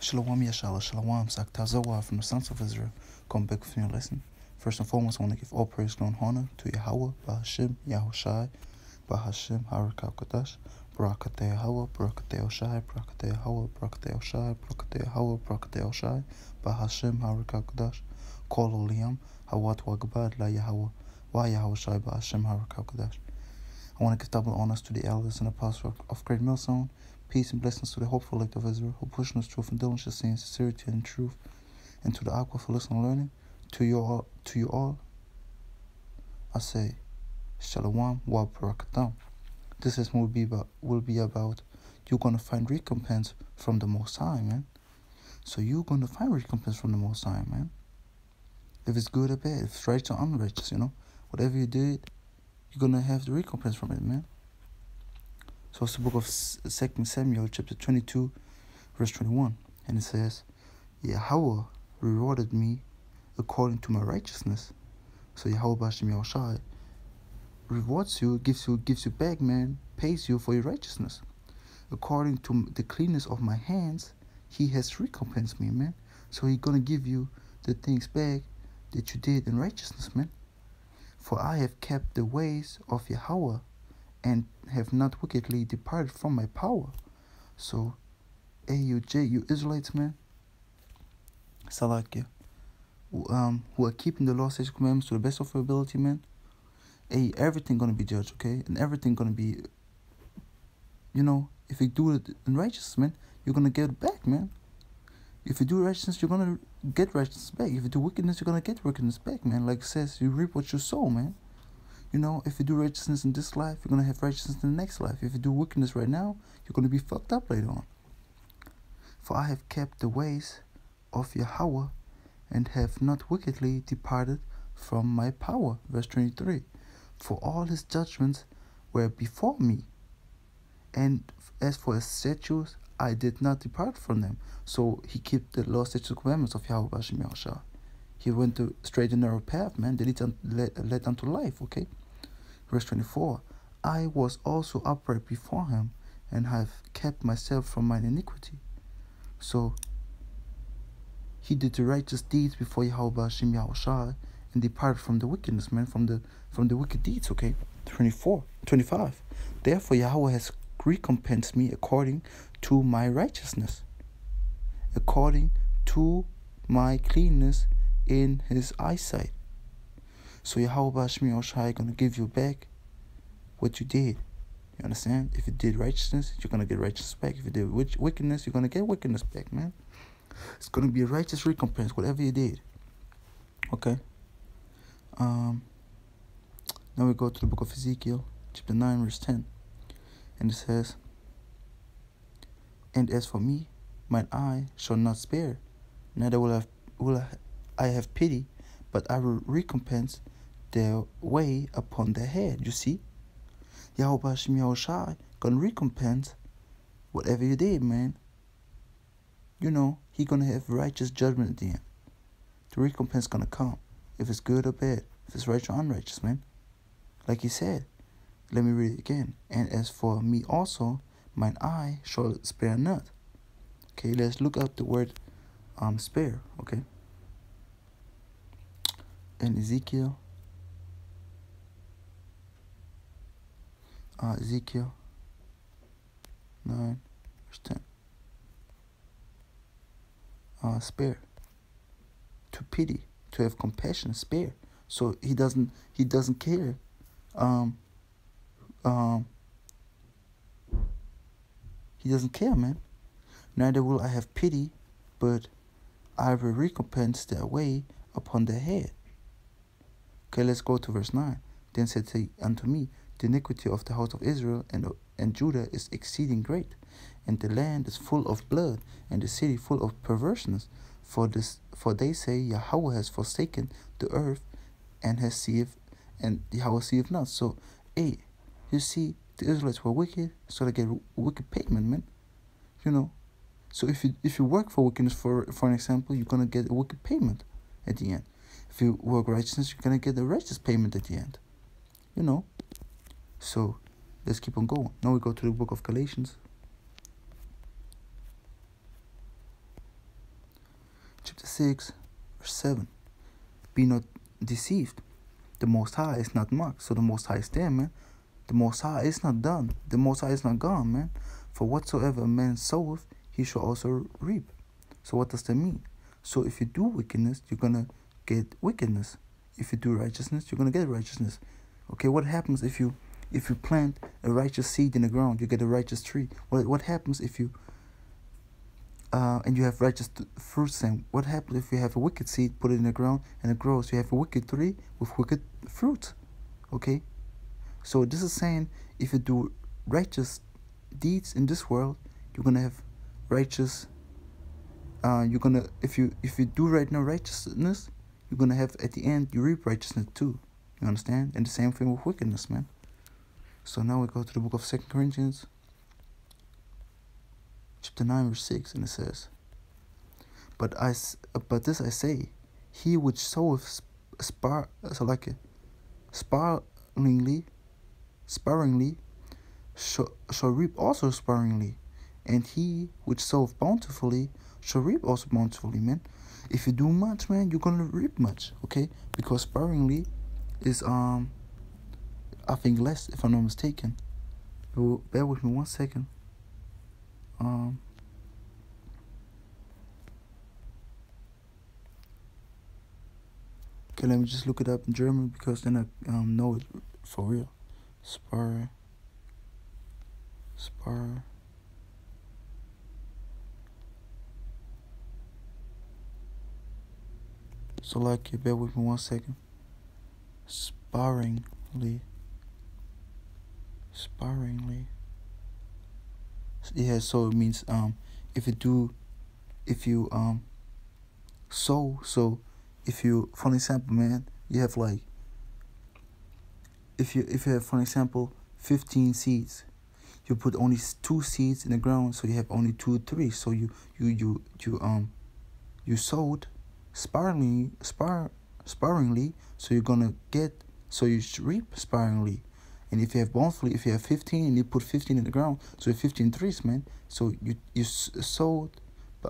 Shalom, yasharahla, shalom, Ahtha from the sons of Israel. Come back with a new lesson. First and foremost, I want to give all praise, glory, and honor to Yahawah, Hasham, Yahawashi, Hasham, HaRawchaa, Qadash, Barak, Yahawah, Barak, Yahawah, Barak, Yahawah, Barak, Yahawah, Barak, Yahawah, Barak, Yahawah, Hasham, HaRawchaa, Qadash, halalyam, hawad, Kabad, Yahawah, Yahawashi, Hasham, HaRawchaa, Qadash. I want to give double honors to the elders and apostles of Great Millstone. Peace and blessings to the hopeful elect of Israel, who push in truth and diligence in sincerity and truth, and to the Aqua for listening and learning. To you all, I say, Shalom wa Barakatam. This lesson will be about you're gonna find recompense from the Most High, man. So you're gonna find recompense from the Most High, man. If it's good or bad, if it's righteous or unrighteous, whatever you did, you're gonna have the recompense from it, man. So it's the book of 2 Samuel, chapter 22, verse 21. And it says, Yahawah rewarded me according to my righteousness. So Yahawah Bashim Yahawashi rewards you, gives you back, man, pays you for your righteousness. According to the cleanness of my hands, he has recompensed me, man. So he's gonna give you the things back that you did in righteousness, man. For I have kept the ways of Yahawah, and have not wickedly departed from my power. So, you Israelites, man, Salakia, who are keeping the law, statutes, commandments to the best of your ability, man. Everything gonna be judged, okay, and everything gonna be, if you do it in righteousness, man, you're gonna get it back, man. If you do righteousness, you're gonna get righteousness back. If you do wickedness, you're gonna get wickedness back, man. Like it says, you reap what you sow, man. If you do righteousness in this life, you're going to have righteousness in the next life. If you do wickedness right now, you're going to be fucked up later on. For I have kept the ways of Yahawah, and have not wickedly departed from my power. Verse 23. For all his judgments were before me, and as for his statutes, I did not depart from them. So he kept the law, statutes, and commandments of Yahawah Bashim Yahawashi. He went to straight and narrow path, man. That led unto life, okay? Verse 24, I was also upright before him, and have kept myself from mine iniquity. So he did the righteous deeds before Yahawah Bashim Yahawashi, and departed from the wickedness, man, from the wicked deeds, okay? 25. Therefore Yahawah has recompensed me according to my righteousness, according to my cleanness in his eyesight. So Yahawah Bashim Yahawashi gonna give you back what you did. You understand? If you did righteousness, you're gonna get righteousness back. If you did wickedness, you're gonna get wickedness back, man. It's gonna be a righteous recompense, whatever you did. Okay. Now we go to the book of Ezekiel, chapter 9, verse 10. And it says, and as for me, mine eye shall not spare, neither will I have pity, but I will recompense their way upon their head. You see, Yahawah Bashim Yahawashi gonna recompense whatever you did, man. He gonna have righteous judgment at the end. The recompense gonna come, if it's good or bad, if it's righteous or unrighteous, man. Like he said, let me read it again. And as for me also, mine eye shall spare not. Okay, let's look up the word spare, okay? In Ezekiel 9, verse 10. Spare, to pity, to have compassion, spare. So he doesn't care. He doesn't care, man. Neither will I have pity, but I will recompense their way upon their head. Okay, let's go to verse 9. Then said he unto me, the iniquity of the house of Israel and Judah is exceeding great, and the land is full of blood, and the city full of perverseness. For they say, Yahawah has forsaken the earth, and Yahawah seeth not. So, you see, the Israelites were wicked, so they get wicked payment, man. So if you work for wickedness, for an example, you're gonna get a wicked payment at the end. If you work righteousness, you're gonna get a righteous payment at the end. So let's keep on going. Now we go to the book of Galatians, 6, verse 7. Be not deceived. The Most High is not mocked. So the Most High is there, man. The Most High is not done. The Most High is not gone, man. For whatsoever a man soweth, he shall also reap. So what does that mean? So if you do wickedness, you're going to get wickedness. If you do righteousness, you're going to get righteousness. Okay, what happens if you plant a righteous seed in the ground, you get a righteous tree? What happens if you and you have righteous fruits? And what happens if you have a wicked seed, put it in the ground, and it grows? You have a wicked tree with wicked fruit. Okay, so this is saying if you do righteous deeds in this world, you're gonna have righteous. If you do right now righteousness, you're gonna have at the end you reap righteousness too. You understand? And the same thing with wickedness, man. So now we go to the book of 2 Corinthians, chapter 9, verse 6, and it says, But this I say, he which soweth sparingly shall reap also sparingly, and he which soweth bountifully shall reap also bountifully, man. If you do much, man, you're gonna reap much, okay? Because sparingly is I think less, if I'm not mistaken. Bear with me 1 second. Okay, let me just look it up in German, because then I know it for real. Spar. So like, bear with me 1 second. Sparingly. Yeah, so it means if you sow. So if you, for example, man, you have like, if you have, for example, 15 seeds, you put only 2 seeds in the ground, so you have only 2 trees. So you sowed sparingly, so you're gonna get, so you reap sparingly. And if you have bountifully, if you have 15 and you put 15 in the ground, so you have 15 trees, man. So you sowed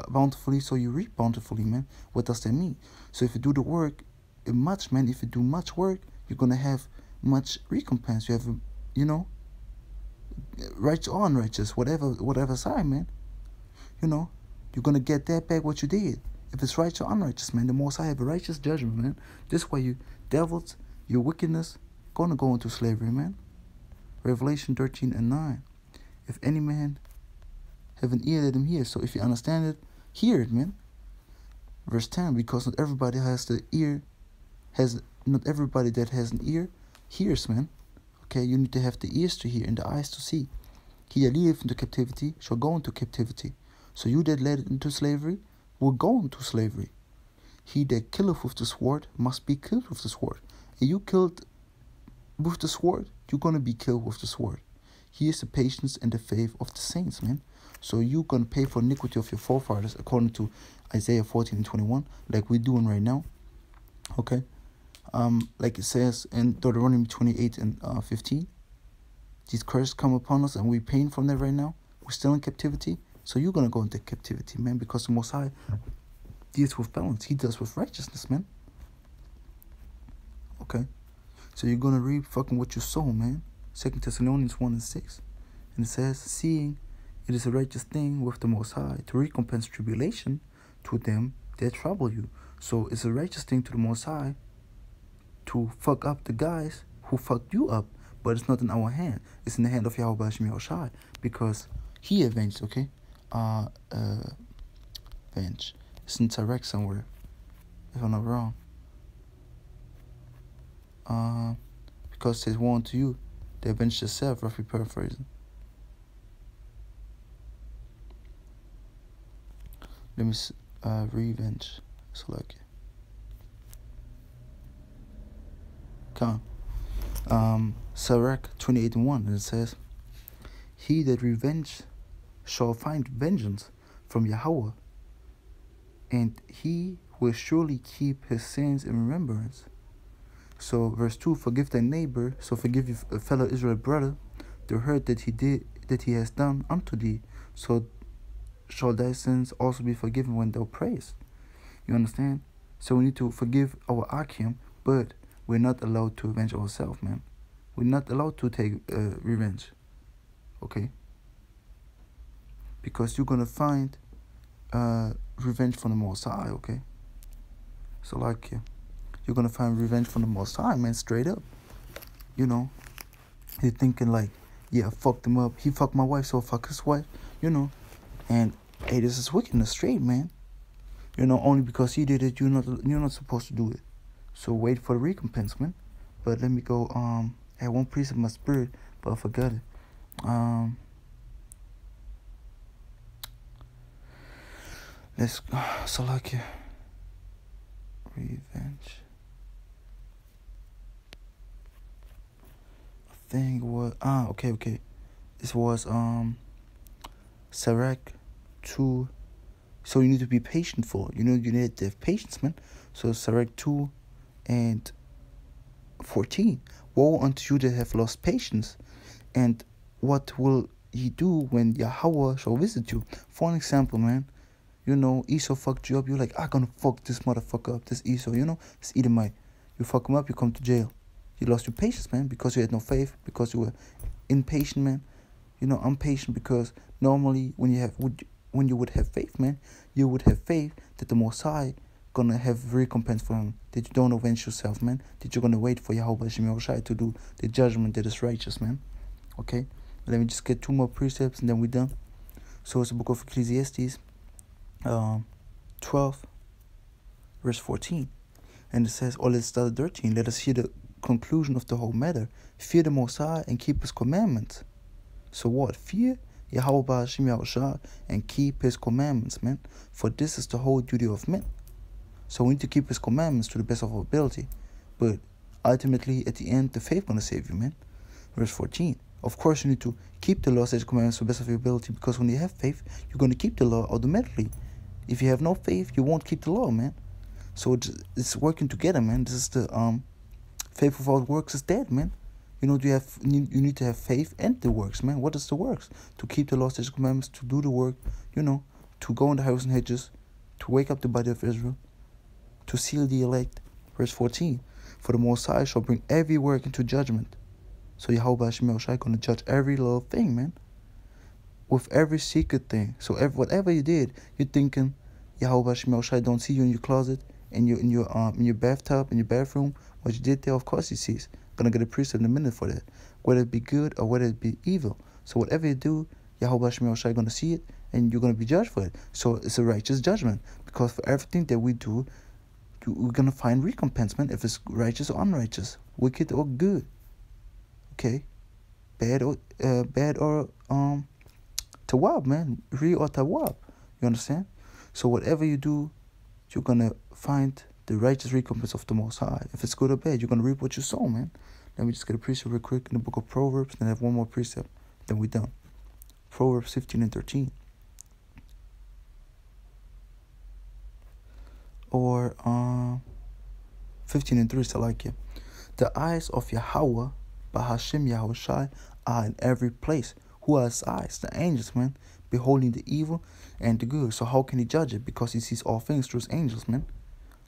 bountifully, so you reap bountifully, man. What does that mean? So if you do the work much, man, if you do much work, you're gonna have much recompense. You have, righteous or unrighteous, whatever side, man. You're gonna get that back what you did. If it's righteous or unrighteous, man, the Most High have a righteous judgment, man. This is why you devils, your wickedness, gonna go into slavery, man. Revelation 13 and 9. If any man have an ear, let him hear. So if you understand it, hear it, man. Verse 10, because not everybody that has an ear hears, man. Okay, you need to have the ears to hear and the eyes to see. He that leadeth into captivity shall go into captivity. So you that led into slavery will go into slavery. He that killeth with the sword must be killed with the sword. And you killed with the sword, you're going to be killed with the sword. Here's the patience and the faith of the saints, man. So you're going to pay for iniquity of your forefathers according to Isaiah 14 and 21, like we're doing right now. Okay? Like it says in Deuteronomy 28 and 15. These curses come upon us and we're paying from that right now. We're still in captivity. So you're going to go into captivity, man, because the Most High deals with balance. He does with righteousness, man. Okay? So you're going to reap fucking what you sow, man. 2 Thessalonians 1 and 6. And it says, seeing it is a righteous thing with the Most High to recompense tribulation to them that trouble you. So it's a righteous thing to the Most High to fuck up the guys who fucked you up. But it's not in our hand. It's in the hand of Yahawah Yahawashi, because he avenged, okay? Avenge. It's in Barak somewhere, if I'm not wrong. Because it says, woe unto you, they avenged yourself, roughly paraphrasing. Let me revenge. So like it. Come on. Barak 28 and 1, and it says, he that revenge shall find vengeance from Yahawah, and he will surely keep his sins in remembrance. So verse 2, forgive thy neighbor, so forgive your fellow Israel brother, the hurt that he has done unto thee, so shall thy sins also be forgiven when thou prayest. You understand? So we need to forgive our Akim, but we're not allowed to avenge ourselves, man. We're not allowed to take revenge. Okay? Because you're gonna find revenge from the Most High, okay? So like, you're gonna find revenge from the Most High, man, straight up. You know, you're thinking like, yeah, I fucked him up. He fucked my wife, so I fuck his wife. You know, and hey, this is wickedness, straight, man. You know, only because he did it, you're not supposed to do it. So wait for the recompense, man. But let me go. I had one piece of my spirit, but I forgot it. Let's so like revenge. I think it was okay. This was Sirach 2. So you need to be patient for. You need to have patience, man. So Sirach 2 and 14. Woe unto you that have lost patience, and what will ye do when Yahawah shall visit you? For an example, man, you know, Esau fucked you up. You're like, I'm gonna fuck this motherfucker up, this Esau, you know, this Edomite. You fuck him up, you come to jail. You lost your patience, man, because you had no faith, because you were impatient, man. You know, I'm patient because normally when you would have faith, man, you would have faith that the Most High gonna have recompense for him. That you don't avenge yourself, man. That you're gonna wait for Yahawashi to do the judgment that is righteous, man. Okay? Let me just get 2 more precepts and then we're done. So it's the book of Ecclesiastes, 12, verse 14. And it says, let's start at 13. Let us hear the conclusion of the whole matter. Fear the Most High and keep his commandments. So what? Fear Yahawah and keep his commandments, man. For this is the whole duty of men. So we need to keep his commandments to the best of our ability. But ultimately, at the end, the faith gonna save you, man. Verse 14. Of course, you need to keep the law, statutes, commandments to the best of your ability, because when you have faith, you're gonna keep the law automatically. If you have no faith, you won't keep the law, man. So it's working together, man. This is the faith without works is dead, man. You know, you need to have faith and the works, man. What is the works? To keep the law, statutes, commandments, to do the work, you know, to go in the highways and hedges, to wake up the body of Israel, to seal the elect. Verse 14. For the Most High shall bring every work into judgment. So Yahawashi gonna judge every little thing, man. With every secret thing. So whatever you did, you're thinking Yahawashi don't see you in your closet, in your bathtub, in your bathroom. What you did there, of course he sees. Gonna get a precept in a minute for that. Whether it be good or whether it be evil. So whatever you do, Yahawashi gonna see it and you're gonna be judged for it. So it's a righteous judgment. Because for everything that we do, we're gonna find recompense, man. If it's righteous or unrighteous, wicked or good. Okay? Bad or tawab, man. Re or tawab. You understand? So whatever you do, you're gonna find the righteous recompense of the Most High. If it's good or bad, you're gonna reap what you sow, man. Let me just get a precept real quick in the book of Proverbs, and then I have one more precept, then we're done. Proverbs 15 and 13. Or 15 and 3, so like it. The eyes of Yahawah, by Hasham Yahawashi, are in every place. Who has eyes? The angels, man, beholding the evil and the good. So how can he judge it? Because he sees all things through his angels, man.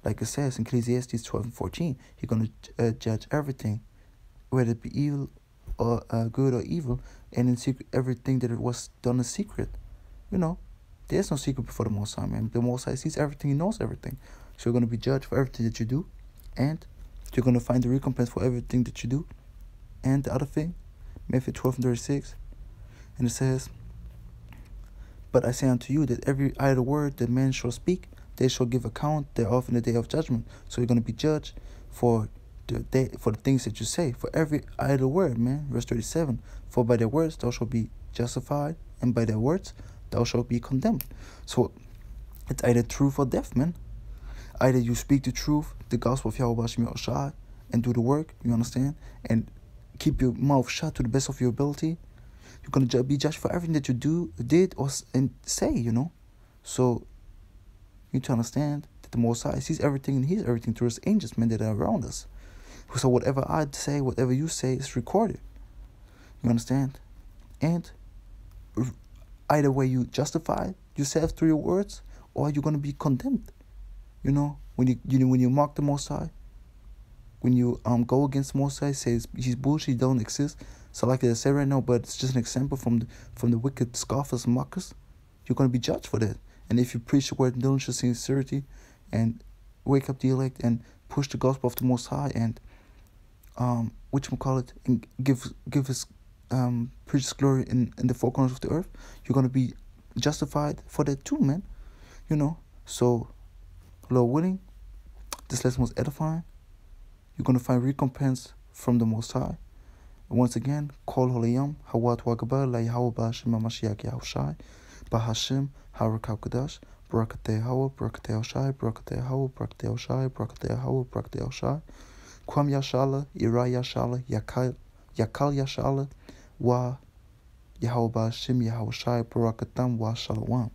Like it says in Ecclesiastes 12 and 14, he's going to judge everything, whether it be evil or good or evil, and in secret, everything that it was done in secret. You know, there's no secret before the Most High, man. The Most High sees everything, he knows everything. So you're going to be judged for everything that you do, and you're going to find the recompense for everything that you do. And the other thing, Matthew 12 and 36, and it says, but I say unto you that every idle word that man shall speak, they shall give account thereof in the day of judgment. So you're going to be judged for the things that you say, for every idle word, man. Verse 37, for by their words thou shalt be justified, and by their words thou shalt be condemned. So it's either truth or death, man. Either you speak the truth, the gospel of Yahawashi, and do the work, you understand, and keep your mouth shut to the best of your ability. You're going to be judged for everything that you did, and say, you know. So you need to understand that the Most High sees everything and hears everything through his angels, man, that are around us. So whatever I say, whatever you say is recorded. You understand? And either way you justify yourself through your words, or you're going to be condemned. You know, when you mock the Most High, when you go against the Most High, say he's bullshit, he don't exist. So like I said right now, but it's just an example from the wicked scoffers and mockers. You're gonna be judged for that. And if you preach the word in diligence and sincerity, and wake up the elect and push the gospel of the Most High, and and give his preach his glory in the four corners of the earth, you're gonna be justified for that too, man. You know. So, Lord willing, this lesson was edifying. You're gonna find recompense from the Most High. And once again, call halalyam, hawad wa Kabad, la Yahawah Hasham Yahawashi, Hasham, HaRawchaa Qadash, Barak Yahawah, Barak Yahawah, Barak Yahawah, Barak Yahawah, Barak Yahawah, Barak Yahawah, Kwam yasharahla, yasharahla, Yakal yasharahla, wa Yahawah Hasham Yahawashi, Barak wa shalom.